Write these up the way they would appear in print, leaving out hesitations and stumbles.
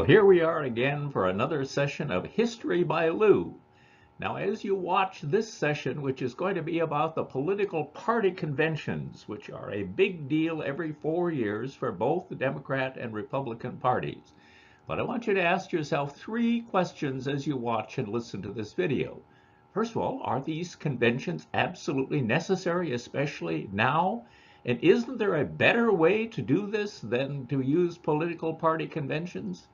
Well, here we are again for another session of History by Lou. Now, as you watch this session, which is going to be about the political party conventions, which are a big deal every 4 years for both the Democrat and Republican parties. But I want you to ask yourself 3 questions as you watch and listen to this video. First of all, are these conventions absolutely necessary, especially now? And isn't there a better way to do this than to use political party conventions?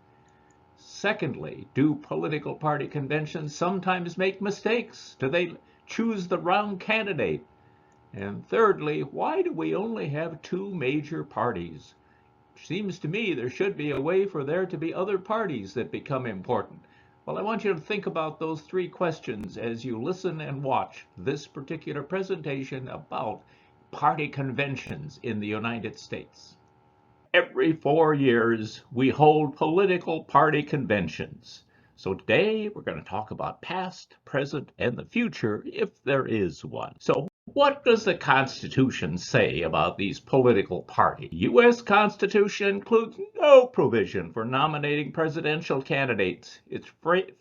Secondly, do political party conventions sometimes make mistakes? Do they choose the wrong candidate? And thirdly, why do we only have 2 major parties? It seems to me there should be a way for there to be other parties that become important. Well, I want you to think about those 3 questions as you listen and watch this particular presentation about party conventions in the United States. Every 4 years, we hold political party conventions. So today, we're going to talk about past, present, and the future, if there is one. So what does the Constitution say about these political parties? The U.S. Constitution includes no provision for nominating presidential candidates. Its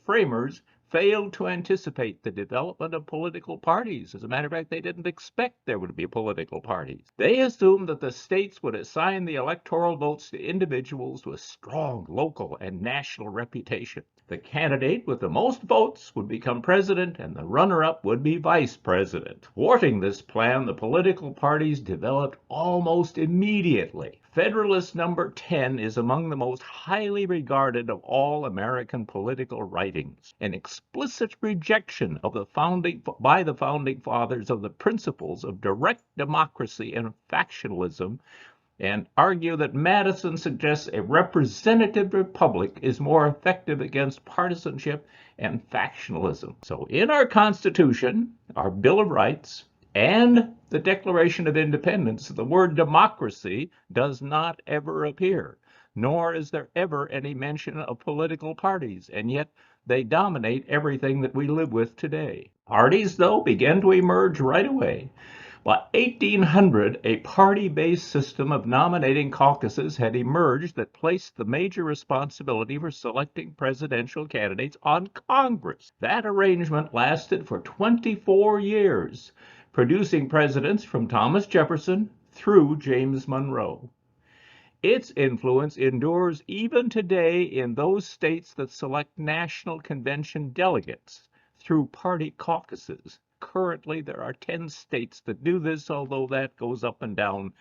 framers failed to anticipate the development of political parties. As a matter of fact, they didn't expect there would be political parties. They assumed that the states would assign the electoral votes to individuals with strong local and national reputation. The candidate with the most votes would become president, and the runner-up would be vice president. Thwarting this plan, the political parties developed almost immediately. Federalist Number 10 is among the most highly regarded of all American political writings. An explicit rejection of by the founding fathers of the principles of direct democracy and factionalism, and argue that Madison suggests a representative republic is more effective against partisanship and factionalism. So in our Constitution, our Bill of Rights, and the Declaration of Independence, the word democracy does not ever appear, nor is there ever any mention of political parties, and yet they dominate everything that we live with today. Parties, though, began to emerge right away. By 1800, a party-based system of nominating caucuses had emerged that placed the major responsibility for selecting presidential candidates on Congress. That arrangement lasted for 24 years, producing presidents from Thomas Jefferson through James Monroe. Its influence endures even today in those states that select national convention delegates through party caucuses. Currently, there are 10 states that do this, although that goes up and down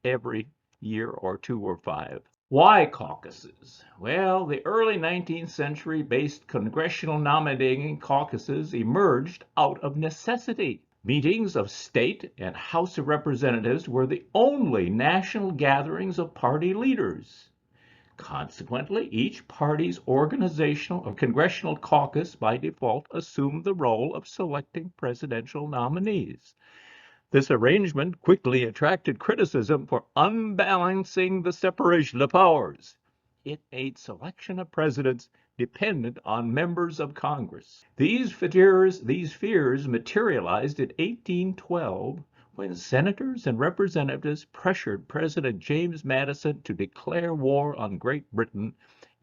every year or 2 or 5. Why caucuses? Well, the early 19th century based congressional nominating caucuses emerged out of necessity. Meetings of state and House of Representatives were the only national gatherings of party leaders. Consequently, each party's organizational or congressional caucus by default assumed the role of selecting presidential nominees. This arrangement quickly attracted criticism for unbalancing the separation of powers. It made selection of presidents dependent on members of Congress. These fears materialized in 1812 when senators and representatives pressured President James Madison to declare war on Great Britain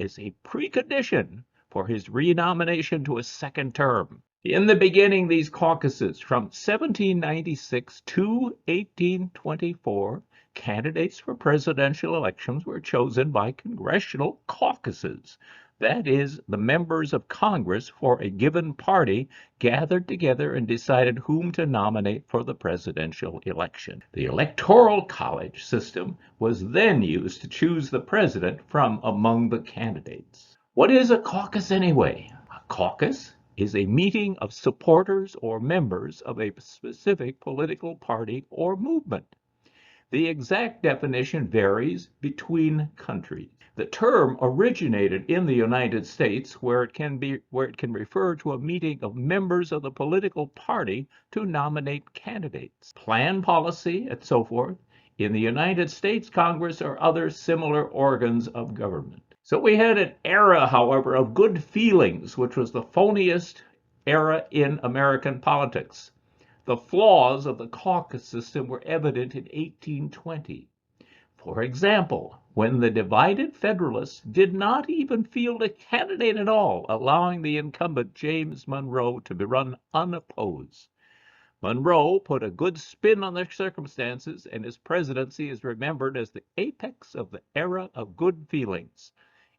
as a precondition for his renomination to a second term. In the beginning, these caucuses, from 1796 to 1824, candidates for presidential elections were chosen by congressional caucuses. That is, the members of Congress for a given party gathered together and decided whom to nominate for the presidential election. The Electoral College system was then used to choose the president from among the candidates. What is a caucus anyway? A caucus is a meeting of supporters or members of a specific political party or movement. The exact definition varies between countries. The term originated in the United States, where it can refer to a meeting of members of the political party to nominate candidates, plan policy, and so forth, in the United States Congress or other similar organs of government. So we had an era, however, of good feelings, which was the phoniest era in American politics. The flaws of the caucus system were evident in 1820. For example, when the divided Federalists did not even field a candidate at all, allowing the incumbent James Monroe to be run unopposed. Monroe put a good spin on the circumstances, and his presidency is remembered as the apex of the era of good feelings,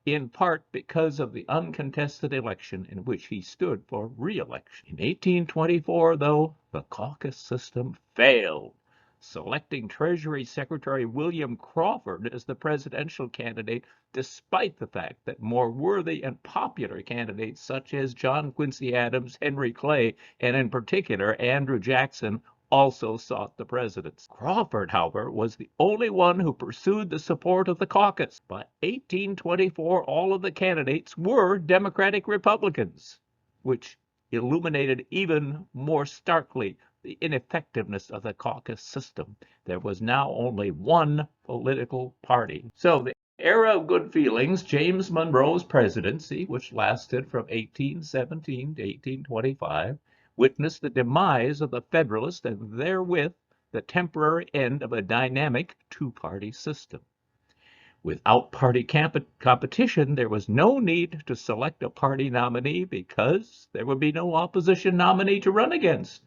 in part because of the uncontested election in which he stood for re-election. In 1824, though, the caucus system failed, selecting Treasury Secretary William Crawford as the presidential candidate, despite the fact that more worthy and popular candidates such as John Quincy Adams, Henry Clay, and in particular Andrew Jackson also sought the presidency. Crawford, however, was the only one who pursued the support of the caucus. By 1824, all of the candidates were Democratic Republicans, which illuminated even more starkly the ineffectiveness of the caucus system. There was now only one political party. So the era of good feelings, James Monroe's presidency, which lasted from 1817 to 1825, witnessed the demise of the Federalists and therewith the temporary end of a dynamic two-party system. Without party competition, there was no need to select a party nominee because there would be no opposition nominee to run against.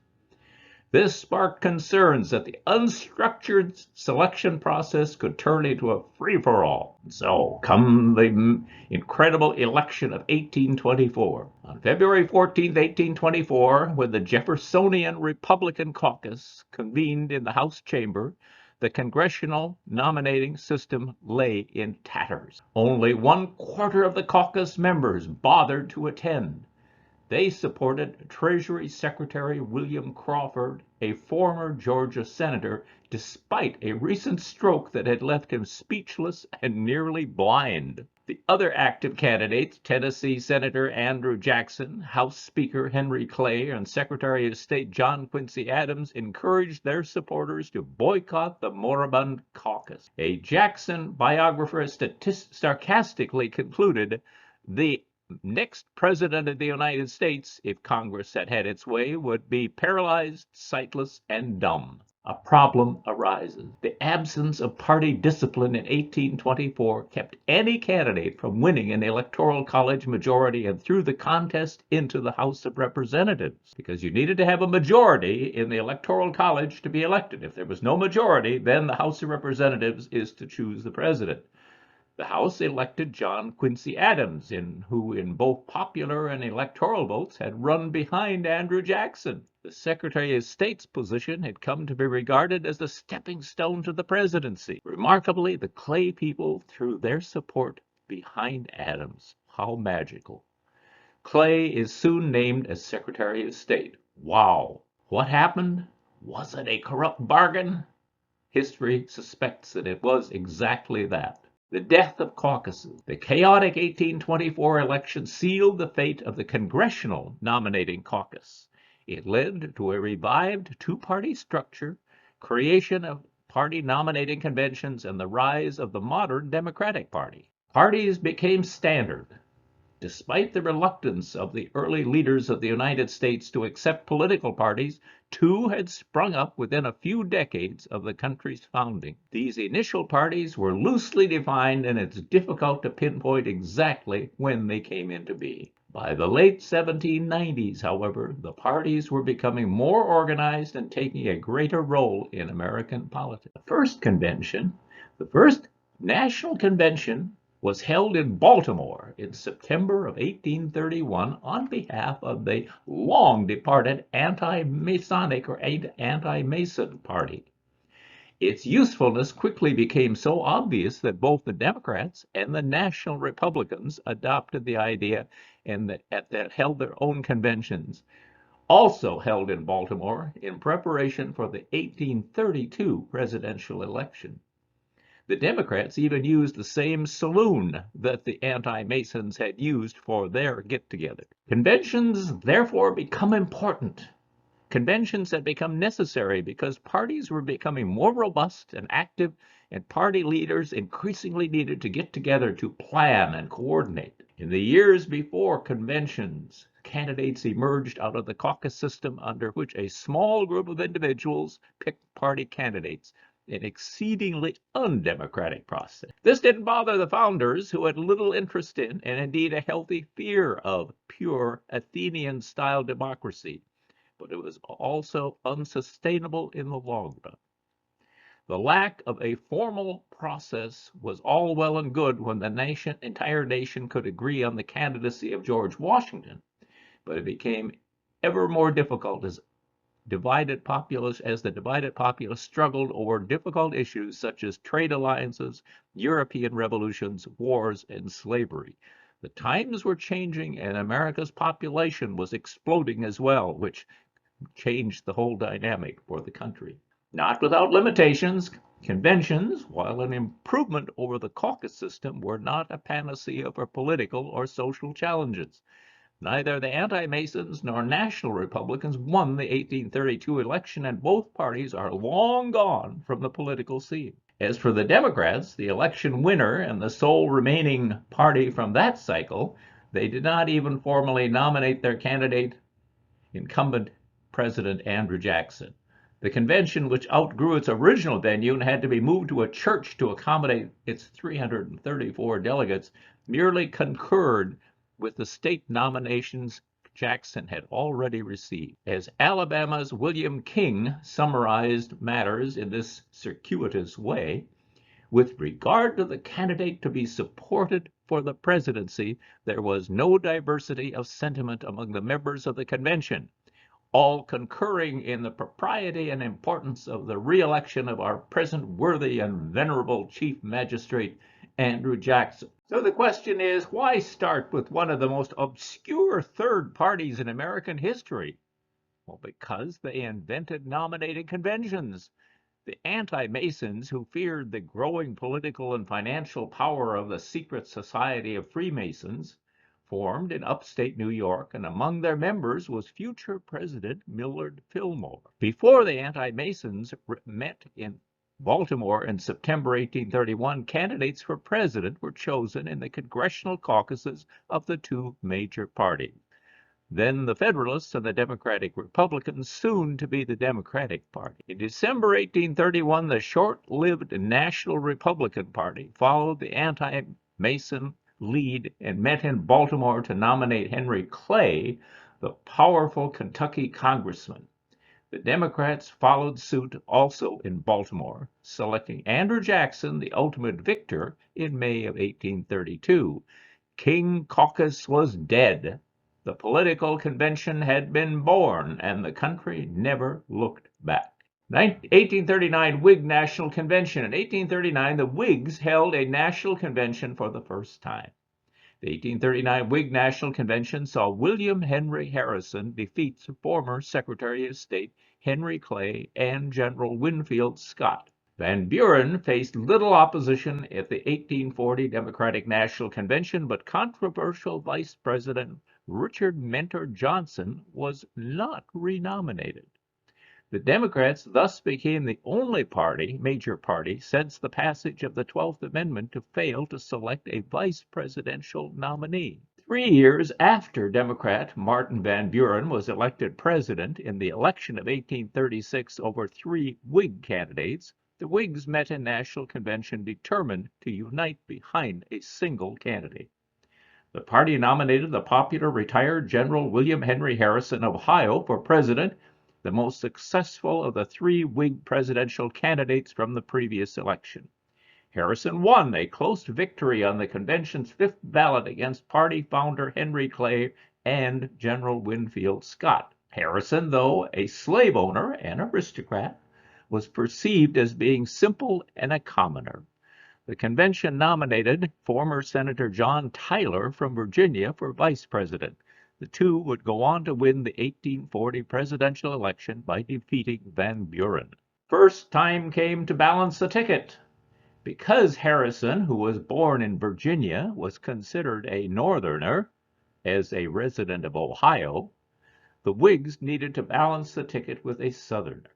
This sparked concerns that the unstructured selection process could turn into a free-for-all. So, come the incredible election of 1824. On February 14, 1824, when the Jeffersonian Republican caucus convened in the House chamber, the congressional nominating system lay in tatters. Only 1/4 of the caucus members bothered to attend. They supported Treasury Secretary William Crawford, a former Georgia senator, despite a recent stroke that had left him speechless and nearly blind. The other active candidates, Tennessee Senator Andrew Jackson, House Speaker Henry Clay, and Secretary of State John Quincy Adams, encouraged their supporters to boycott the moribund caucus. A Jackson biographer sarcastically concluded, "The next president of the United States, if Congress had had its way, would be paralyzed, sightless, and dumb." A problem arises. The absence of party discipline in 1824 kept any candidate from winning an electoral college majority and through the contest into the House of Representatives, because you needed to have a majority in the electoral college to be elected. If there was no majority, then the House of Representatives is to choose the president. The House elected John Quincy Adams, who in both popular and electoral votes had run behind Andrew Jackson. The Secretary of State's position had come to be regarded as the stepping stone to the presidency. Remarkably, the Clay people threw their support behind Adams. How magical. Clay is soon named as Secretary of State. Wow. What happened? Was it a corrupt bargain? History suspects that it was exactly that. The death of caucuses. The chaotic 1824 election sealed the fate of the congressional nominating caucus. It led to a revived two-party structure, creation of party nominating conventions, and the rise of the modern Democratic Party. Parties became standard. Despite the reluctance of the early leaders of the United States to accept political parties, two had sprung up within a few decades of the country's founding. These initial parties were loosely defined, and it's difficult to pinpoint exactly when they came into being. By the late 1790s, however, the parties were becoming more organized and taking a greater role in American politics. The first national convention was held in Baltimore in September of 1831 on behalf of the long-departed anti-Masonic or anti-Mason party. Its usefulness quickly became so obvious that both the Democrats and the National Republicans adopted the idea and that held their own conventions, also held in Baltimore in preparation for the 1832 presidential election. The Democrats even used the same saloon that the anti-Masons had used for their get-together. Conventions therefore become important. Conventions had become necessary because parties were becoming more robust and active, and party leaders increasingly needed to get together to plan and coordinate. In the years before conventions, candidates emerged out of the caucus system under which a small group of individuals picked party candidates. an exceedingly undemocratic process. This didn't bother the founders, who had little interest in, and indeed a healthy fear of, pure Athenian-style democracy, but it was also unsustainable in the long run. The lack of a formal process was all well and good when the entire nation could agree on the candidacy of George Washington, but it became ever more difficult as the divided populace struggled over difficult issues such as trade alliances, European revolutions, wars, and slavery. The times were changing, and America's population was exploding as well, which changed the whole dynamic for the country. Not without limitations, conventions, while an improvement over the caucus system, were not a panacea for political or social challenges. Neither the anti-Masons nor National Republicans won the 1832 election, and both parties are long gone from the political scene. As for the Democrats, the election winner and the sole remaining party from that cycle, they did not even formally nominate their candidate, incumbent President Andrew Jackson. The convention, which outgrew its original venue and had to be moved to a church to accommodate its 334 delegates, merely concurred with the state nominations Jackson had already received. As Alabama's William King summarized matters in this circuitous way, with regard to the candidate to be supported for the presidency, there was no diversity of sentiment among the members of the convention, all concurring in the propriety and importance of the re-election of our present worthy and venerable Chief Magistrate, Andrew Jackson. So the question is, why start with one of the most obscure third parties in American history? Well, because they invented nominating conventions. The anti-Masons, who feared the growing political and financial power of the secret society of Freemasons, formed in upstate New York, and among their members was future President Millard Fillmore. Before the anti-Masons met in Baltimore in September 1831, candidates for president were chosen in the congressional caucuses of the two major parties. Then the Federalists and the Democratic Republicans, soon to be the Democratic Party. In December 1831, the short-lived National Republican Party followed the anti-Mason lead and met in Baltimore to nominate Henry Clay, the powerful Kentucky congressman. The Democrats followed suit also in Baltimore, selecting Andrew Jackson, the ultimate victor, in May of 1832. King Caucus was dead. The political convention had been born, and the country never looked back. 1839 Whig National Convention. In 1839, the Whigs held a national convention for the first time. The 1839 Whig National Convention saw William Henry Harrison defeat former Secretary of State Henry Clay and General Winfield Scott. Van Buren faced little opposition at the 1840 Democratic National Convention, but controversial Vice President Richard Mentor Johnson was not renominated. The Democrats thus became the only major party, since the passage of the 12th Amendment to fail to select a vice presidential nominee. 3 years after Democrat Martin Van Buren was elected president in the election of 1836 over 3 Whig candidates, the Whigs met in National Convention determined to unite behind a single candidate. The party nominated the popular retired General William Henry Harrison of Ohio for president, the most successful of the 3 Whig presidential candidates from the previous election. Harrison won a close victory on the convention's 5th ballot against party founder Henry Clay and General Winfield Scott. Harrison, though a slave owner and aristocrat, was perceived as being simple and a commoner. The convention nominated former Senator John Tyler from Virginia for vice president. The two would go on to win the 1840 presidential election by defeating Van Buren. First time came to balance the ticket. Because Harrison, who was born in Virginia, was considered a Northerner, as a resident of Ohio, the Whigs needed to balance the ticket with a Southerner.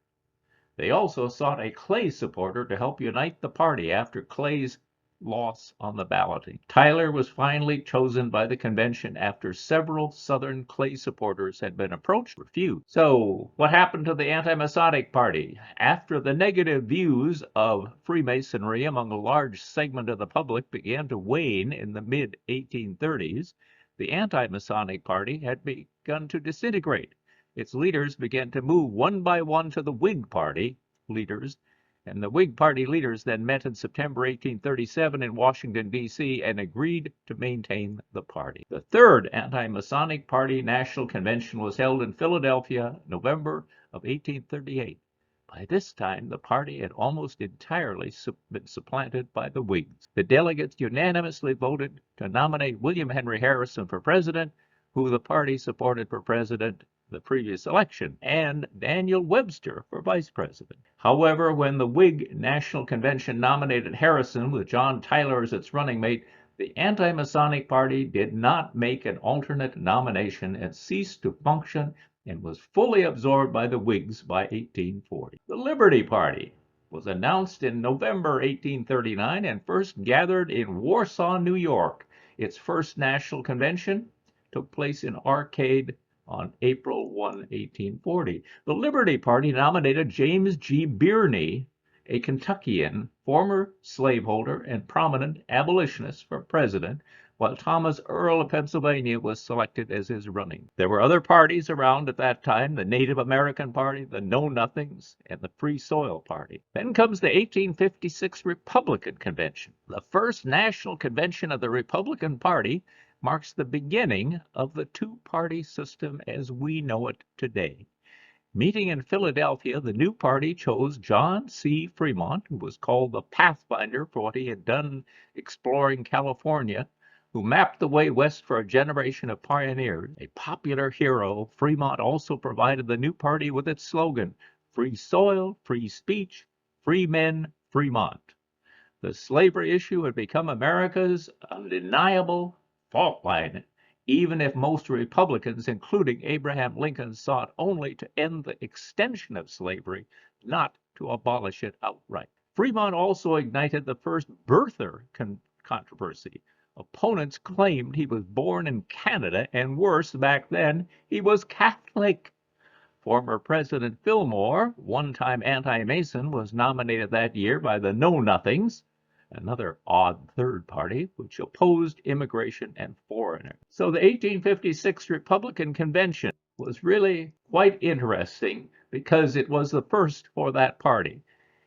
They also sought a Clay supporter to help unite the party after Clay's loss on the balloting. Tyler was finally chosen by the convention after several Southern Clay supporters had been approached and refused. So, what happened to the anti-Masonic Party? After the negative views of Freemasonry among a large segment of the public began to wane in the mid-1830s, the anti-Masonic Party had begun to disintegrate. Its leaders began to move one by one to the Whig Party leaders, and the Whig Party leaders then met in September 1837 in Washington, D.C., and agreed to maintain the party. The third anti-Masonic Party National Convention was held in Philadelphia, November of 1838. By this time, the party had almost entirely been supplanted by the Whigs. The delegates unanimously voted to nominate William Henry Harrison for president, who the party supported for president the previous election, and Daniel Webster for vice president. However, when the Whig National Convention nominated Harrison with John Tyler as its running mate, the anti-Masonic Party did not make an alternate nomination and ceased to function and was fully absorbed by the Whigs by 1840. The Liberty Party was announced in November 1839 and first gathered in Warsaw, New York. Its first national convention took place in Arcade on April 1, 1840. The Liberty Party nominated James G. Birney, a Kentuckian, former slaveholder and prominent abolitionist, for president, while Thomas Earl of Pennsylvania was selected as his running. There were other parties around at that time: the Native American Party, the Know Nothings, and the Free Soil Party. Then comes the 1856 Republican Convention. The first national convention of the Republican Party marks the beginning of the two-party system as we know it today. Meeting in Philadelphia, the new party chose John C. Fremont, who was called the Pathfinder for what he had done exploring California, who mapped the way west for a generation of pioneers. A popular hero, Fremont also provided the new party with its slogan, "Free soil, free speech, free men, Fremont." The slavery issue had become America's undeniable fault line, even if most Republicans, including Abraham Lincoln, sought only to end the extension of slavery, not to abolish it outright. Fremont also ignited the first birther controversy. Opponents claimed he was born in Canada, and worse, back then, he was Catholic. Former President Fillmore, one-time anti-Mason, was nominated that year by the Know Nothings, another odd third party, which opposed immigration and foreigners. So the 1856 Republican Convention was really quite interesting because it was the first for that party.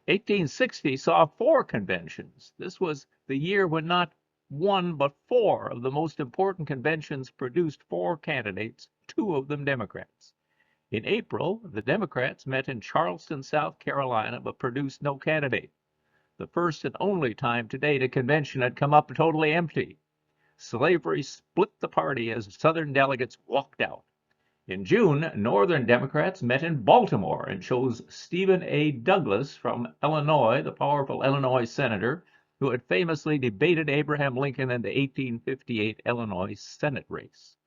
1860 saw 4 conventions. This was the year when not one but 4 of the most important conventions produced 4 candidates, 2 of them Democrats. In April, the Democrats met in Charleston, South Carolina, but produced no candidate. The first and only time to date a convention had come up totally empty. Slavery split the party as Southern delegates walked out. In June, Northern Democrats met in Baltimore and chose Stephen A. Douglas from Illinois, the powerful Illinois senator who had famously debated Abraham Lincoln in the 1858 Illinois Senate race.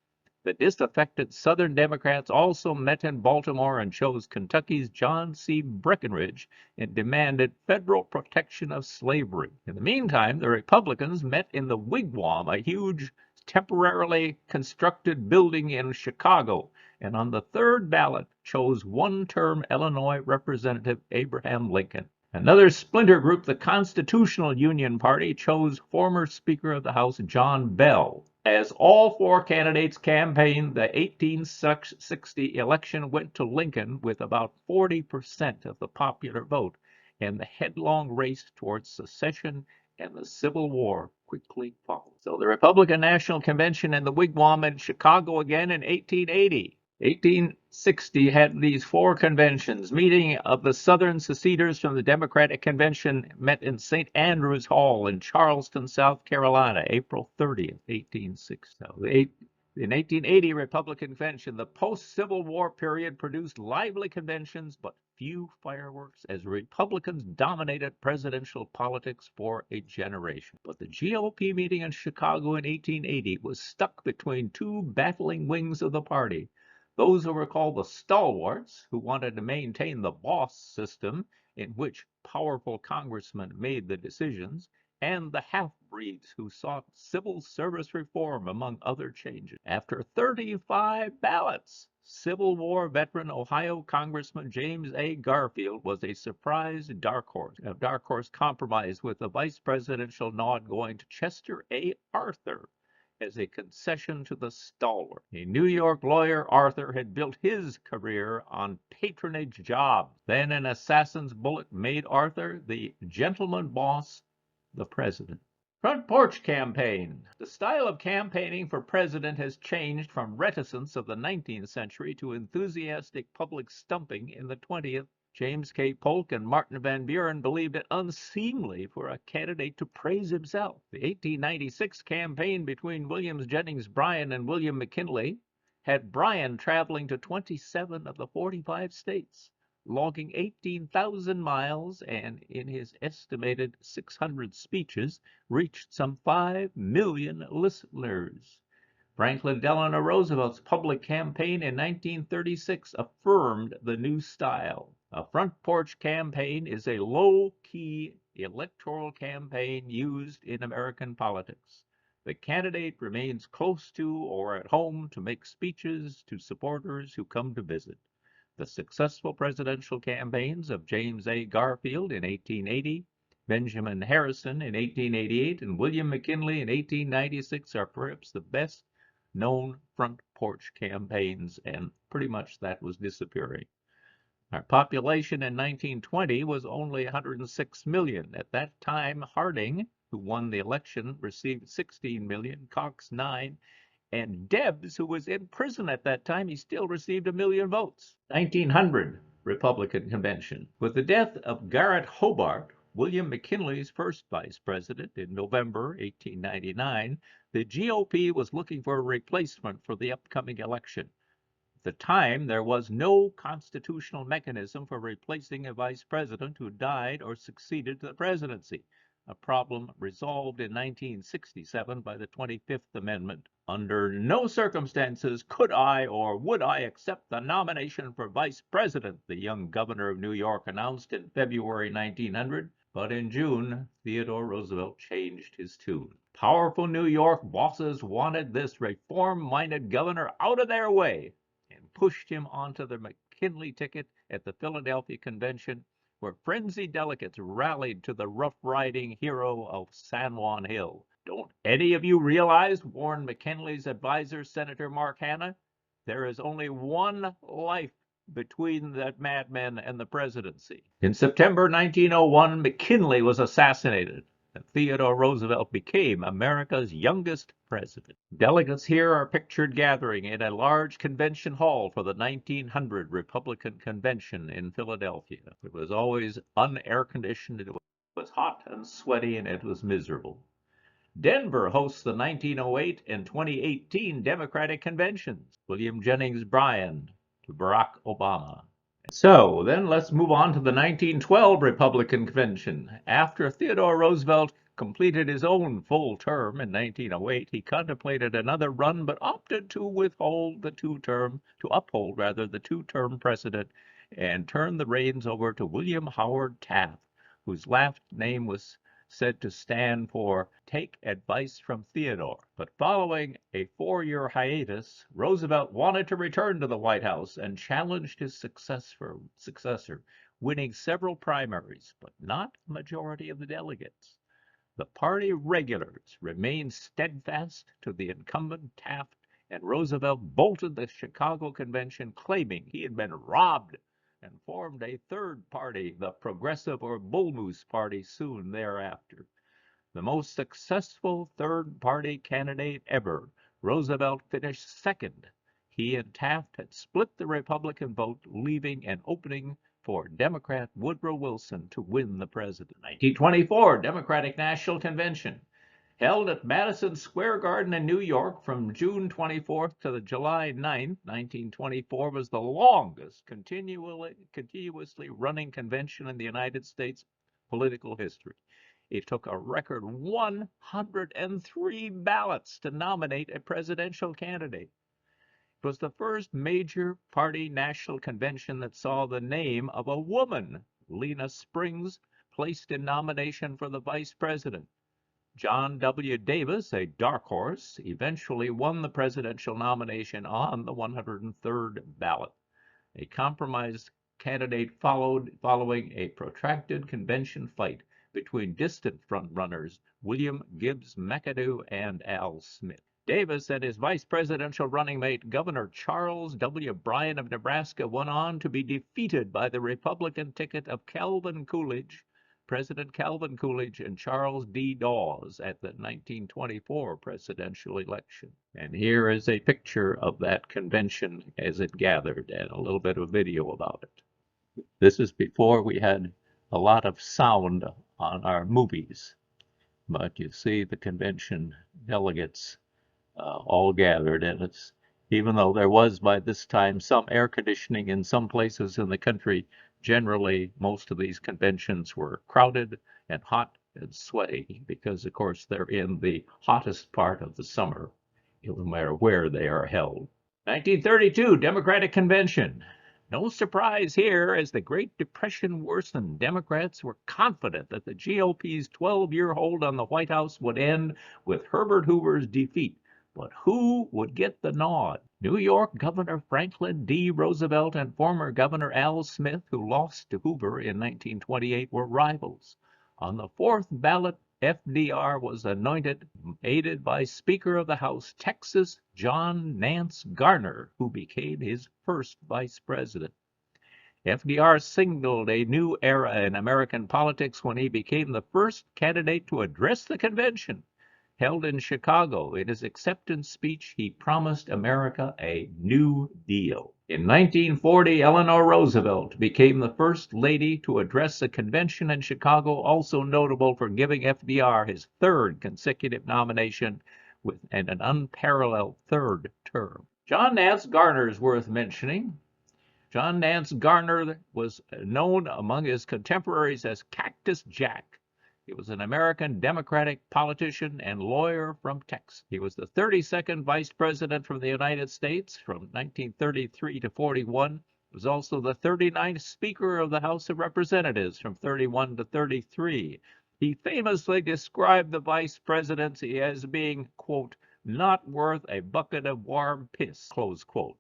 The disaffected Southern Democrats also met in Baltimore and chose Kentucky's John C. Breckinridge and demanded federal protection of slavery. In the meantime, the Republicans met in the Wigwam, a huge, temporarily constructed building in Chicago, and on the third ballot chose one-term Illinois Representative Abraham Lincoln. Another splinter group, the Constitutional Union Party, chose former Speaker of the House John Bell. As all 4 candidates campaigned, the 1860 election went to Lincoln with about 40% of the popular vote, and the headlong race towards secession and the Civil War quickly followed. So the Republican National Convention and the Wigwam in Chicago again in 1880. 1860 had these 4 conventions. Meeting of the Southern seceders from the Democratic Convention met in St. Andrews Hall in Charleston, South Carolina, April 30th, 1860. In 1880 Republican Convention, the post-Civil War period produced lively conventions but few fireworks as Republicans dominated presidential politics for a generation. But the GOP meeting in Chicago in 1880 was stuck between 2 battling wings of the party. Those who were called the stalwarts, who wanted to maintain the boss system in which powerful congressmen made the decisions, and the half-breeds who sought civil service reform, among other changes. After 35 ballots, Civil War veteran Ohio Congressman James A. Garfield was a surprise dark horse. A dark horse compromise with the vice presidential nod going to Chester A. Arthur as a concession to the stalwart. A New York lawyer, Arthur had built his career on patronage jobs. Then an assassin's bullet made Arthur the gentleman boss, the president. Front porch campaign. The style of campaigning for president has changed from reticence of the 19th century to enthusiastic public stumping in the 20th. James K. Polk and Martin Van Buren believed it unseemly for a candidate to praise himself. The 1896 campaign between William Jennings Bryan and William McKinley had Bryan traveling to 27 of the 45 states, logging 18,000 miles, and in his estimated 600 speeches, reached some 5 million listeners. Franklin Delano Roosevelt's public campaign in 1936 affirmed the new style. A front porch campaign is a low-key electoral campaign used in American politics. The candidate remains close to or at home to make speeches to supporters who come to visit. The successful presidential campaigns of James A. Garfield in 1880, Benjamin Harrison in 1888, and William McKinley in 1896 are perhaps the best known front porch campaigns, and pretty much that was disappearing. Our population in 1920 was only 106 million. At that time, Harding, who won the election, received 16 million, Cox 9, and Debs, who was in prison at that time, he still received 1 million votes. 1900 Republican Convention. With the death of Garrett Hobart, William McKinley's first vice president, in November 1899, the GOP was looking for a replacement for the upcoming election. At the time, there was no constitutional mechanism for replacing a vice president who died or succeeded to the presidency, a problem resolved in 1967 by the 25th Amendment. Under no circumstances could I or would I accept the nomination for vice president, the young governor of New York announced in February 1900. But in June, Theodore Roosevelt changed his tune. Powerful New York bosses wanted this reform-minded governor out of their way and pushed him onto the McKinley ticket at the Philadelphia Convention, where frenzied delegates rallied to the rough-riding hero of San Juan Hill. Don't any of you realize, warned McKinley's advisor, Senator Mark Hanna, there is only one life between that madman and the presidency. In September 1901, McKinley was assassinated, and Theodore Roosevelt became America's youngest president. Delegates here are pictured gathering in a large convention hall for the 1900 Republican Convention in Philadelphia. It was always un-air conditioned, it was hot and sweaty, and it was miserable. Denver hosts the 1908 and 2018 Democratic Conventions. William Jennings Bryan to Barack Obama. So then let's move on to the 1912 Republican Convention. After Theodore Roosevelt completed his own full term in 1908, he contemplated another run but opted to uphold the two-term precedent and turn the reins over to William Howard Taft, whose last name was said to stand for Take Advice from Theodore. But following a 4-year hiatus, Roosevelt wanted to return to the White House and challenged his successor, winning several primaries, but not a majority of the delegates. The party regulars remained steadfast to the incumbent Taft, and Roosevelt bolted the Chicago Convention, claiming he had been robbed, and formed a third party, the Progressive or Bull Moose Party, soon thereafter. The most successful third-party candidate ever, Roosevelt finished second. He and Taft had split the Republican vote, leaving an opening for Democrat Woodrow Wilson to win the presidency. 1924 Democratic National Convention. Held at Madison Square Garden in New York from June 24th to July 9th, 1924, was the longest continuously running convention in the United States political history. It took a record 103 ballots to nominate a presidential candidate. It was the first major party national convention that saw the name of a woman, Lena Springs, placed in nomination for the vice president. John W. Davis, a dark horse, eventually won the presidential nomination on the 103rd ballot. A compromise candidate following a protracted convention fight between distant frontrunners William Gibbs McAdoo and Al Smith. Davis and his vice presidential running mate, Governor Charles W. Bryan of Nebraska, went on to be defeated by the Republican ticket of President Calvin Coolidge and Charles D. Dawes at the 1924 presidential election. And here is a picture of that convention as it gathered and a little bit of video about it. This is before we had a lot of sound on our movies, but you see the convention delegates all gathered, and it's, even though there was by this time some air conditioning in some places in the country, generally most of these conventions were crowded and hot and sweaty because, of course, they're in the hottest part of the summer, no matter where they are held. 1932 Democratic Convention. No surprise here, as the Great Depression worsened, Democrats were confident that the GOP's 12-year hold on the White House would end with Herbert Hoover's defeat. But who would get the nod? New York Governor Franklin D. Roosevelt and former Governor Al Smith, who lost to Hoover in 1928, were rivals. On the fourth ballot, FDR was anointed, aided by Speaker of the House, Texas John Nance Garner, who became his first vice president. FDR signaled a new era in American politics when he became the first candidate to address the convention. Held in Chicago, in his acceptance speech, he promised America a New Deal. In 1940, Eleanor Roosevelt became the first lady to address a convention in Chicago, also notable for giving FDR his third consecutive nomination with an unparalleled third term. John Nance Garner is worth mentioning. John Nance Garner was known among his contemporaries as Cactus Jack. He was an American Democratic politician and lawyer from Texas. He was the 32nd Vice President from the United States from 1933 to 41. He was also the 39th Speaker of the House of Representatives from 31 to 33. He famously described the vice presidency as being, quote, not worth a bucket of warm piss, close quote.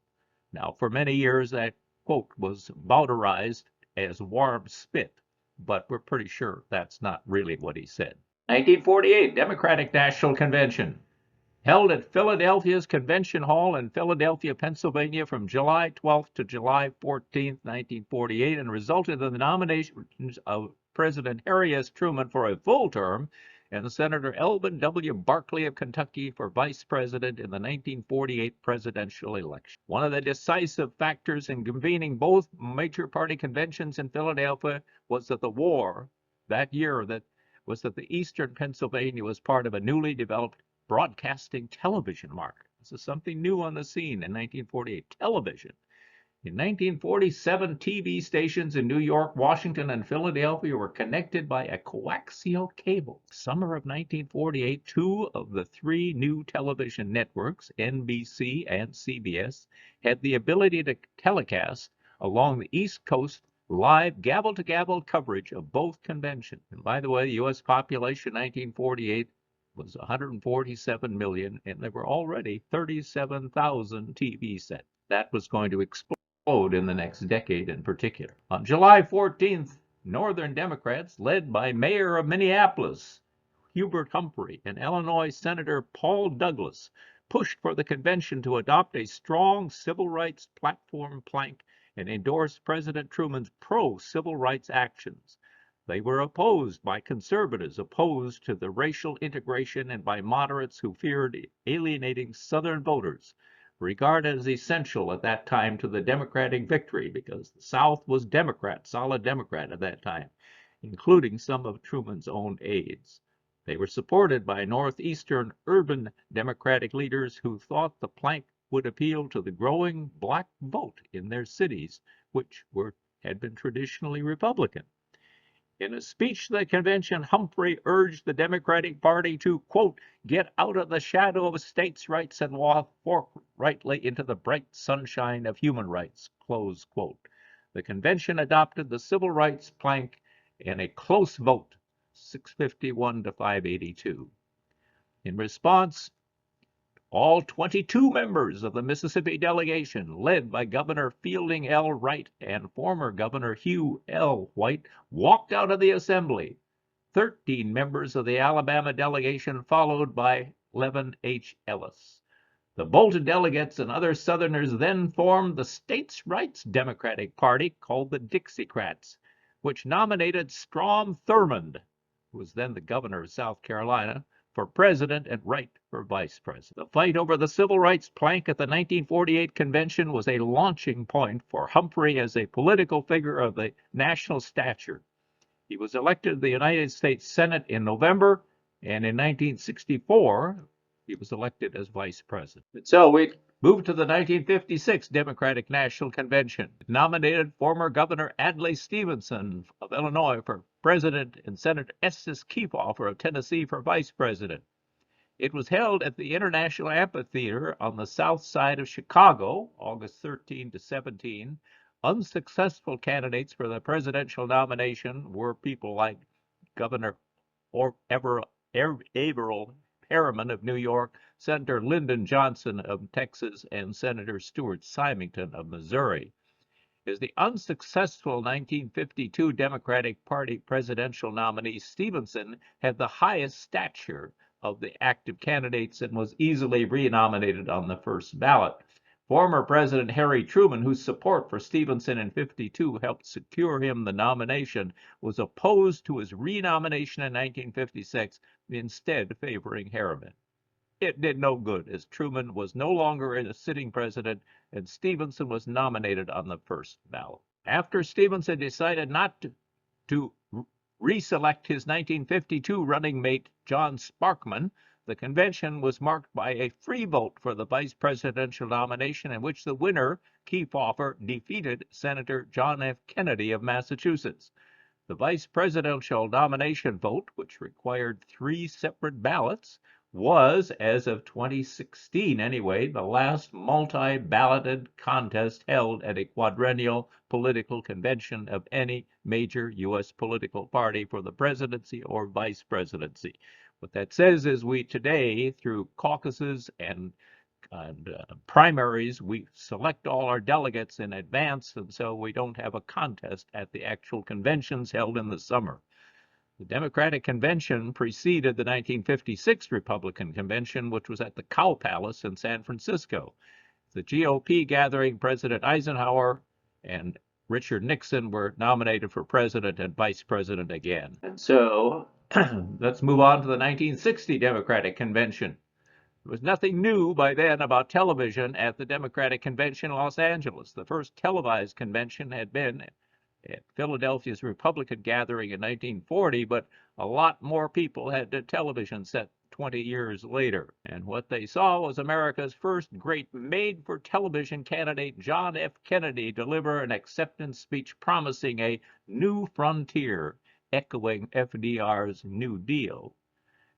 Now, for many years, that quote was vauderized as warm spit, but we're pretty sure that's not really what he said. 1948 Democratic National Convention, held at Philadelphia's Convention Hall in Philadelphia, Pennsylvania from July 12th to July 14th, 1948, and resulted in the nominations of President Harry S. Truman for a full term and Senator Elvin W. Barkley of Kentucky for vice president in the 1948 presidential election. One of the decisive factors in convening both major party conventions in Philadelphia was that the war that year was that the eastern Pennsylvania was part of a newly developed broadcasting television market. This is something new on the scene in 1948, television. In 1947, TV stations in New York, Washington, and Philadelphia were connected by a coaxial cable. Summer of 1948, two of the three new television networks, NBC and CBS, had the ability to telecast along the East Coast live gavel-to-gavel coverage of both conventions. And by the way, the U.S. population in 1948 was 147 million, and there were already 37,000 TV sets. That was going to explode in the next decade in particular. On July 14th, Northern Democrats, led by Mayor of Minneapolis, Hubert Humphrey, and Illinois Senator Paul Douglas, pushed for the convention to adopt a strong civil rights platform plank and endorse President Truman's pro-civil rights actions. They were opposed by conservatives opposed to the racial integration and by moderates who feared alienating Southern voters, regarded as essential at that time to the Democratic victory because the South was Democrat, solid Democrat at that time, including some of Truman's own aides. They were supported by northeastern urban Democratic leaders who thought the plank would appeal to the growing black vote in their cities, which had been traditionally Republican. In a speech to the convention, Humphrey urged the Democratic Party to, quote, get out of the shadow of states' rights and walk forthrightly into the bright sunshine of human rights, close quote. The convention adopted the civil rights plank in a close vote, 651 to 582. In response, all 22 members of the Mississippi delegation, led by Governor Fielding L. Wright and former Governor Hugh L. White, walked out of the assembly. 13 members of the Alabama delegation followed by Levin H. Ellis. The Bolton delegates and other Southerners then formed the States' Rights Democratic Party, called the Dixiecrats, which nominated Strom Thurmond, who was then the governor of South Carolina, for president and Wright for vice president. The fight over the civil rights plank at the 1948 convention was a launching point for Humphrey as a political figure of the national stature. He was elected to the United States Senate in November, and in 1964, he was elected as vice president. So we moved to the 1956 Democratic National Convention. It nominated former Governor Adlai Stevenson of Illinois for president and Senator Estes Kefauver of Tennessee for vice president. It was held at the International Amphitheater on the south side of Chicago, August 13 to 17. Unsuccessful candidates for the presidential nomination were people like Governor Averill Harriman of New York, Senator Lyndon Johnson of Texas, and Senator Stuart Symington of Missouri. As the unsuccessful 1952 Democratic Party presidential nominee, Stevenson had the highest stature of the active candidates and was easily renominated on the first ballot. Former President Harry Truman, whose support for Stevenson in '52 helped secure him the nomination, was opposed to his renomination in 1956, instead favoring Harriman. It did no good, as Truman was no longer a sitting president and Stevenson was nominated on the first ballot. After Stevenson decided not to reselect his 1952 running mate John Sparkman, the convention was marked by a free vote for the vice presidential nomination, in which the winner, Kefauver, defeated Senator John F. Kennedy of Massachusetts. The vice presidential nomination vote, which required 3 separate ballots, was, as of 2016 anyway, the last multi-balloted contest held at a quadrennial political convention of any major U.S. political party for the presidency or vice presidency. What that says is we today, through caucuses and primaries, we select all our delegates in advance, and so we don't have a contest at the actual conventions held in the summer. The Democratic Convention preceded the 1956 Republican Convention, which was at the Cow Palace in San Francisco. The GOP gathering, President Eisenhower and Richard Nixon were nominated for president and vice president again. And so let's move on to the 1960 Democratic Convention. There was nothing new by then about television at the Democratic Convention in Los Angeles. The first televised convention had been at Philadelphia's Republican gathering in 1940, but a lot more people had a television set 20 years later. And what they saw was America's first great made-for-television candidate, John F. Kennedy, deliver an acceptance speech promising a new frontier, echoing FDR's New Deal.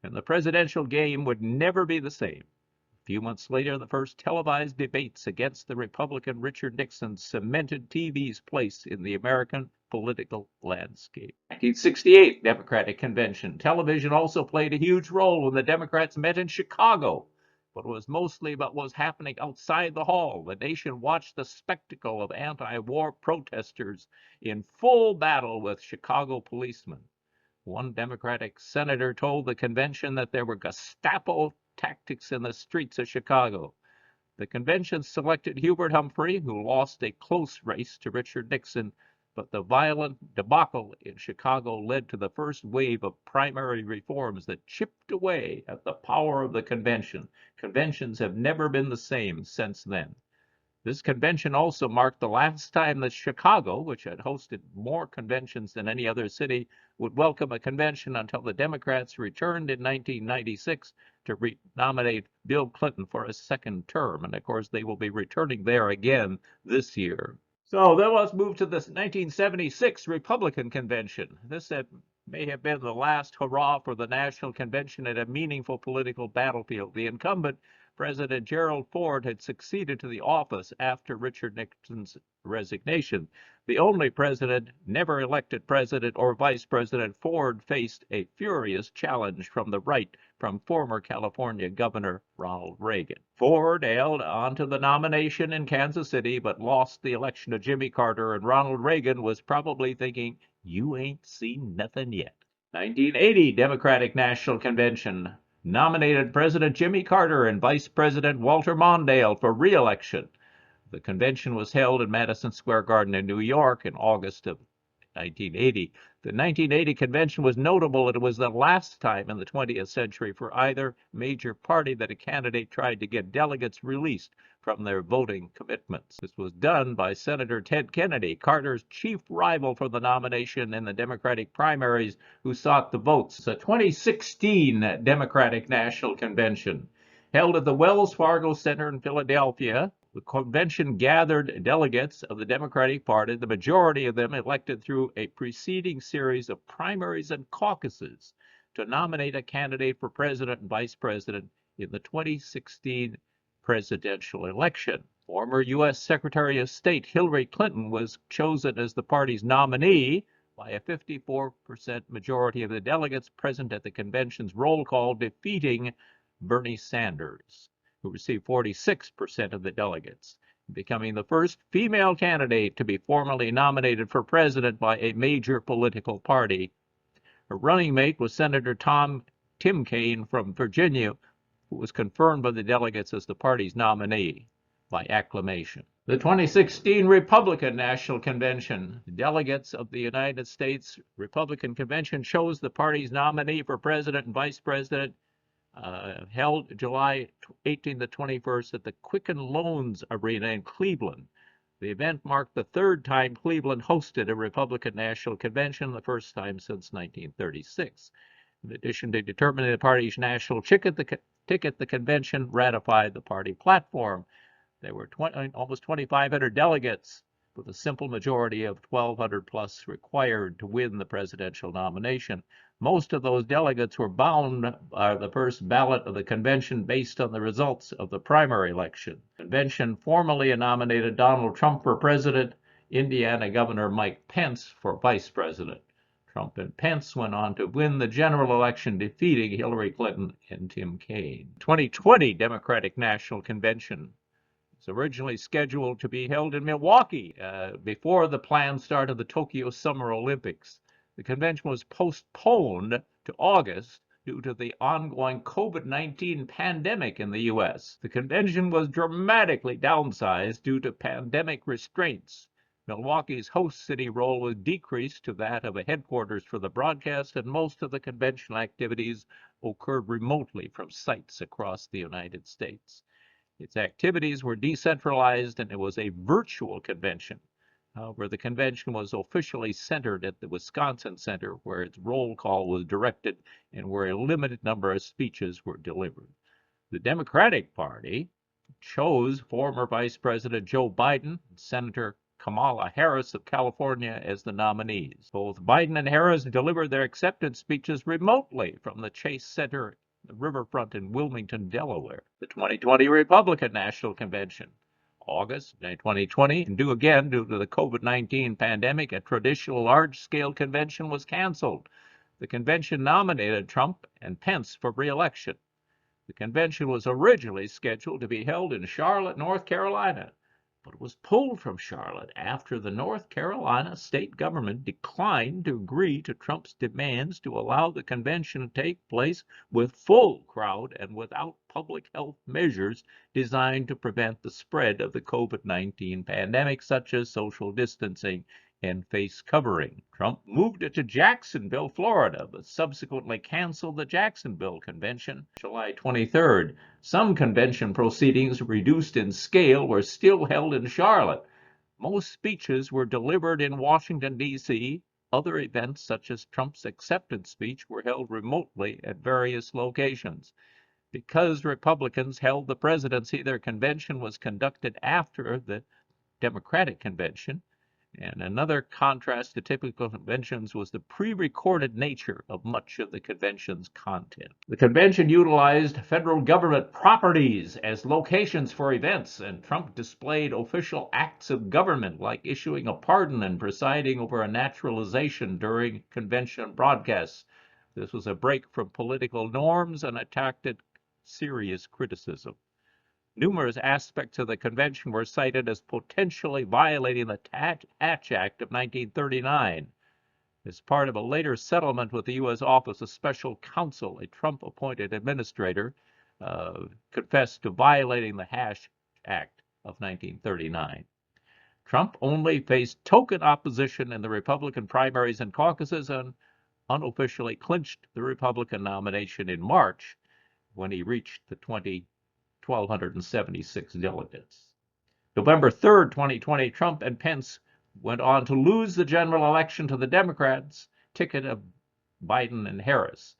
And the presidential game would never be the same. A few months later, the first televised debates against the Republican Richard Nixon cemented TV's place in the American political landscape. 1968 Democratic Convention. Television also played a huge role when the Democrats met in Chicago, but it was mostly about what was happening outside the hall. The nation watched the spectacle of anti-war protesters in full battle with Chicago policemen. One Democratic senator told the convention that there were Gestapo tactics in the streets of Chicago. The convention selected Hubert Humphrey, who lost a close race to Richard Nixon, but the violent debacle in Chicago led to the first wave of primary reforms that chipped away at the power of the convention. Conventions have never been the same since then. This convention also marked the last time that Chicago, which had hosted more conventions than any other city, would welcome a convention until the Democrats returned in 1996 to nominate Bill Clinton for a second term. And of course, they will be returning there again this year. So then let's move to the 1976 Republican Convention. This may have been the last hurrah for the National Convention at a meaningful political battlefield. The incumbent, President Gerald Ford, had succeeded to the office after Richard Nixon's resignation. The only president never elected president or vice president, Ford faced a furious challenge from the right, from former California Governor Ronald Reagan. Ford held onto the nomination in Kansas City, but lost the election to Jimmy Carter, and Ronald Reagan was probably thinking, "You ain't seen nothing yet." 1980 Democratic National Convention nominated President Jimmy Carter and Vice President Walter Mondale for re-election. The convention was held in Madison Square Garden in New York in August of 1980. The 1980 convention was notable. It was the last time in the 20th century for either major party that a candidate tried to get delegates released from their voting commitments. This was done by Senator Ted Kennedy, Carter's chief rival for the nomination in the Democratic primaries, who sought the votes. The 2016 Democratic National Convention, held at the Wells Fargo Center in Philadelphia. The convention gathered delegates of the Democratic Party, the majority of them elected through a preceding series of primaries and caucuses, to nominate a candidate for president and vice president in the 2016 presidential election. Former U.S. Secretary of State Hillary Clinton was chosen as the party's nominee by a 54% majority of the delegates present at the convention's roll call, defeating Bernie Sanders, who received 46% of the delegates, becoming the first female candidate to be formally nominated for president by a major political party. Her running mate was Senator Tim Kaine from Virginia, who was confirmed by the delegates as the party's nominee by acclamation. The 2016 Republican National Convention. Delegates of the United States Republican Convention chose the party's nominee for president and vice president, held July 18th to 21st at the Quicken Loans Arena in Cleveland. The event marked the third time Cleveland hosted a Republican National Convention, the first time since 1936. In addition to determining the party's national ticket, the convention ratified the party platform. There were almost 2,500 delegates, with a simple majority of 1,200 plus required to win the presidential nomination. Most of those delegates were bound by the first ballot of the convention based on the results of the primary election. The convention formally nominated Donald Trump for president, Indiana Governor Mike Pence for vice president. Trump and Pence went on to win the general election, defeating Hillary Clinton and Tim Kaine. 2020 Democratic National Convention was originally scheduled to be held in Milwaukee before the planned start of the Tokyo Summer Olympics. The convention was postponed to August due to the ongoing COVID-19 pandemic in the U.S. The convention was dramatically downsized due to pandemic restraints. Milwaukee's host city role was decreased to that of a headquarters for the broadcast, and most of the convention activities occurred remotely from sites across the United States. Its activities were decentralized, and it was a virtual convention. However, the convention was officially centered at the Wisconsin Center, where its roll call was directed and where a limited number of speeches were delivered. The Democratic Party chose former Vice President Joe Biden and Senator Kamala Harris of California as the nominees. Both Biden and Harris delivered their acceptance speeches remotely from the Chase Center, the riverfront in Wilmington, Delaware. The 2020 Republican National Convention. August 2020, and due to the COVID-19 pandemic, a traditional large-scale convention was canceled. The convention nominated Trump and Pence for re-election. The convention was originally scheduled to be held in Charlotte, North Carolina, but it was pulled from Charlotte after the North Carolina state government declined to agree to Trump's demands to allow the convention to take place with full crowd and without public health measures designed to prevent the spread of the COVID-19 pandemic, such as social distancing and face covering. Trump moved it to Jacksonville, Florida, but subsequently canceled the Jacksonville convention July 23rd. Some convention proceedings, reduced in scale, were still held in Charlotte. Most speeches were delivered in Washington, D.C. Other events, such as Trump's acceptance speech, were held remotely at various locations. Because Republicans held the presidency, their convention was conducted after the Democratic convention. And another contrast to typical conventions was the pre-recorded nature of much of the convention's content. The convention utilized federal government properties as locations for events, and Trump displayed official acts of government like issuing a pardon and presiding over a naturalization during convention broadcasts. This was a break from political norms and attracted serious criticism. Numerous aspects of the convention were cited as potentially violating the Hatch Act of 1939. As part of a later settlement with the U.S. Office of Special Counsel, a Trump-appointed administrator confessed to violating the Hatch Act of 1939. Trump only faced token opposition in the Republican primaries and caucuses and unofficially clinched the Republican nomination in March when he reached the 1,276 delegates. November 3rd, 2020, Trump and Pence went on to lose the general election to the Democrats' ticket of Biden and Harris.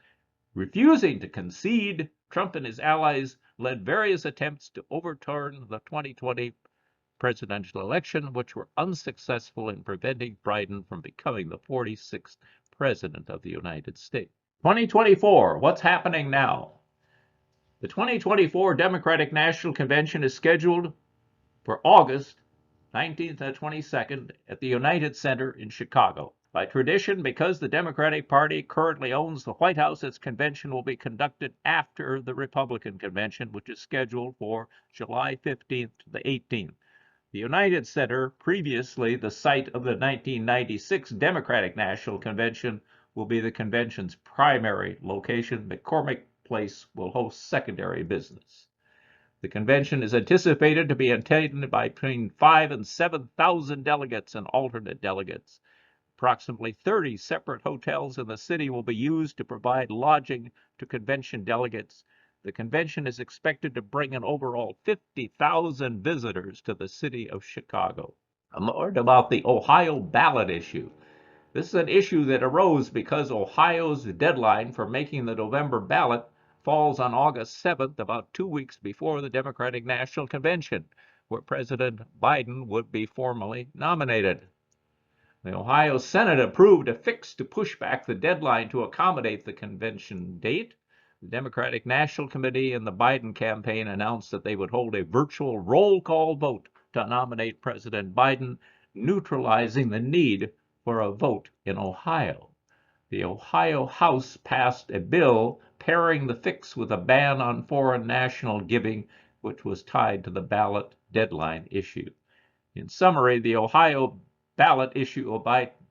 Refusing to concede, Trump and his allies led various attempts to overturn the 2020 presidential election, which were unsuccessful in preventing Biden from becoming the 46th president of the United States. 2024, what's happening now? The 2024 Democratic National Convention is scheduled for August 19th and 22nd at the United Center in Chicago. By tradition, because the Democratic Party currently owns the White House, its convention will be conducted after the Republican convention, which is scheduled for July 15th to the 18th. The United Center, previously the site of the 1996 Democratic National Convention, will be the convention's primary location. McCormick Place will host secondary business. The convention is anticipated to be attended by between 5,000 and 7,000 delegates and alternate delegates. Approximately 30 separate hotels in the city will be used to provide lodging to convention delegates. The convention is expected to bring an overall 50,000 visitors to the city of Chicago. A word about the Ohio ballot issue. This is an issue that arose because Ohio's deadline for making the November ballot falls on August 7th, about 2 weeks before the Democratic National Convention, where President Biden would be formally nominated. The Ohio Senate approved a fix to push back the deadline to accommodate the convention date. The Democratic National Committee and the Biden campaign announced that they would hold a virtual roll call vote to nominate President Biden, neutralizing the need for a vote in Ohio. The Ohio House passed a bill pairing the fix with a ban on foreign national giving, which was tied to the ballot deadline issue. In summary, the Ohio ballot issue of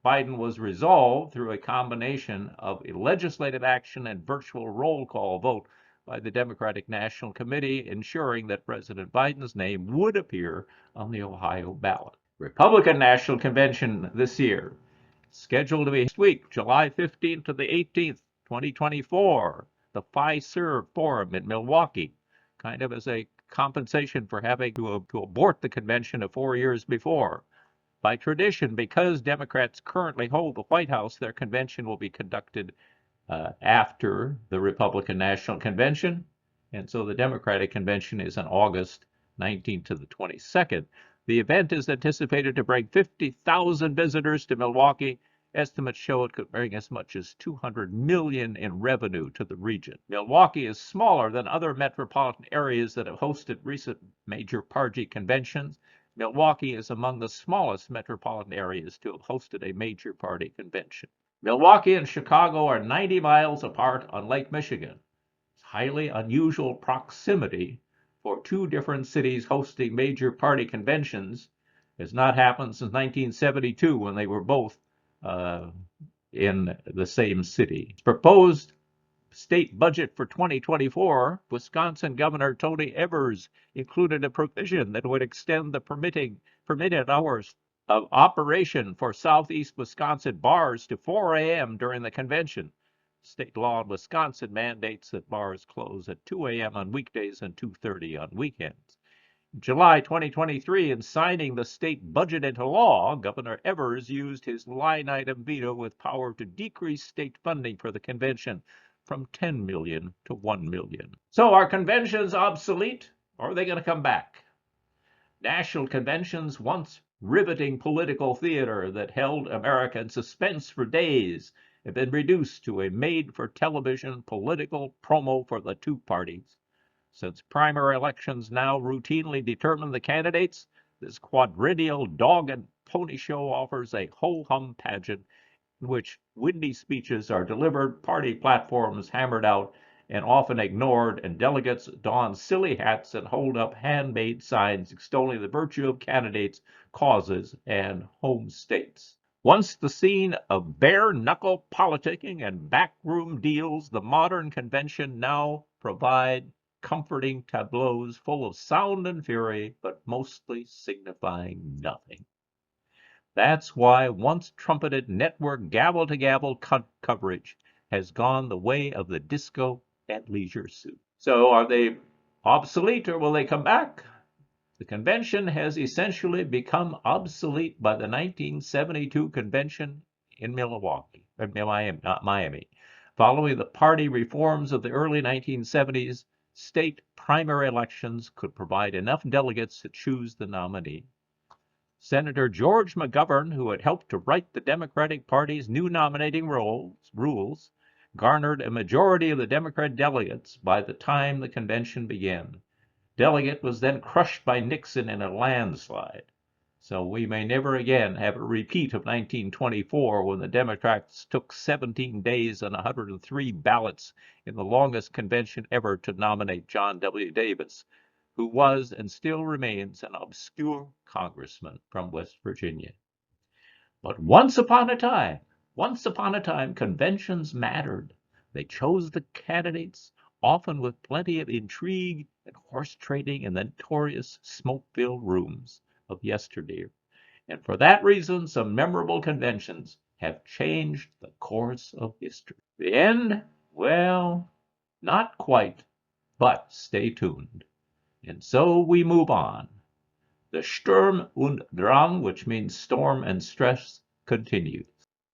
Biden was resolved through a combination of legislative action and virtual roll call vote by the Democratic National Committee, ensuring that President Biden's name would appear on the Ohio ballot. Republican National Convention this year, scheduled to be next week, July 15th to the 18th, 2024, the Fiserv Forum in Milwaukee, kind of as a compensation for having to abort the convention of 4 years before. By tradition, because Democrats currently hold the White House, their convention will be conducted after the Republican National Convention, and so the Democratic Convention is on August 19th to the 22nd. The event is anticipated to bring 50,000 visitors to Milwaukee. Estimates show it could bring as much as $200 million in revenue to the region. Milwaukee is smaller than other metropolitan areas that have hosted recent major party conventions. Milwaukee is among the smallest metropolitan areas to have hosted a major party convention. Milwaukee and Chicago are 90 miles apart on Lake Michigan. It's highly unusual proximity for two different cities hosting major party conventions. Has not happened since 1972 when they were both in the same city. Proposed state budget for 2024, Wisconsin Governor Tony Evers included a provision that would extend the permitted hours of operation for Southeast Wisconsin bars to 4 a.m. during the convention. State law in Wisconsin mandates that bars close at 2 a.m. on weekdays and 2:30 on weekends. In July 2023, in signing the state budget into law, Governor Evers used his line item veto with power to decrease state funding for the convention from $10 million to $1 million. So are conventions obsolete, or are they going to come back? National conventions, once riveting political theater that held America in suspense for days, have been reduced to a made-for-television political promo for the two parties. Since primary elections now routinely determine the candidates, this quadrennial dog and pony show offers a ho-hum pageant in which windy speeches are delivered, party platforms hammered out and often ignored, and delegates don silly hats and hold up handmade signs extolling the virtue of candidates, causes, and home states. Once the scene of bare-knuckle politicking and backroom deals, the modern convention now provide comforting tableaus full of sound and fury, but mostly signifying nothing. That's why once trumpeted network gavel-to-gavel coverage has gone the way of the disco at Leisure Suit. So are they obsolete or will they come back? The convention has essentially become obsolete by the 1972 convention in Miami. Following the party reforms of the early 1970s, state primary elections could provide enough delegates to choose the nominee. Senator George McGovern, who had helped to write the Democratic Party's new nominating rules, garnered a majority of the Democrat delegates by the time the convention began. Delegate was then crushed by Nixon in a landslide. So we may never again have a repeat of 1924 when the Democrats took 17 days and 103 ballots in the longest convention ever to nominate John W. Davis, who was and still remains an obscure congressman from West Virginia. But once upon a time, conventions mattered. They chose the candidates, often with plenty of intrigue and horse trading in the notorious smoke-filled rooms of yesteryear. And for that reason, some memorable conventions have changed the course of history. The end? Well, not quite, but stay tuned. And so we move on. The Sturm und Drang, which means storm and stress, continues.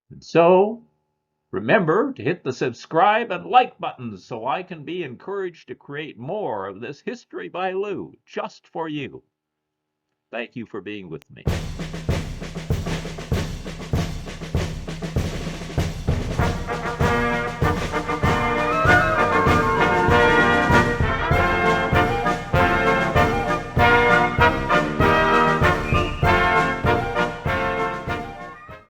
And so, remember to hit the subscribe and like buttons so I can be encouraged to create more of this History by Lou just for you. Thank you for being with me.